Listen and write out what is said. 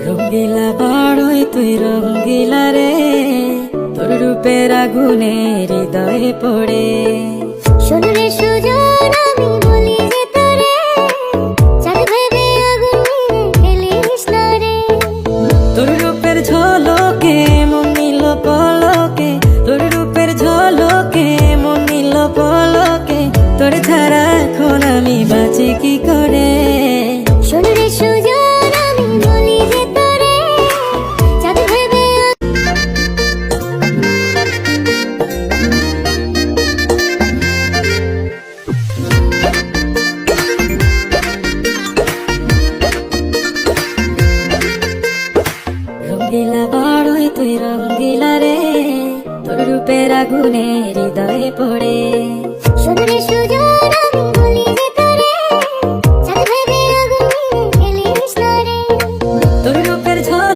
রঙ্গিলা বাড়ই তুই রঙ্গিলা রে, তোর রূপের আগুনে হৃদয়ে পড়ে। শোন রে সুজন আমি বলি যে তোরে, চাঁদ ভেবে আগুন নিয়ে খেলিস না রে। তোর রূপের ঝলকে মন নিল পলকে, তোর রূপের ঝলকে মন নিল পলকে, তোর ছাড়া এখন আমি বাঁচি কি করে। শোন রে সুজন আমি বলি যে তোরে, চাঁদ ভেবে রঙ্গিলা বাড়ই তুই রঙ্গিলা রে, তোর রূপের আগুনে হৃদয়ে পড়ে। শোন রে সুজন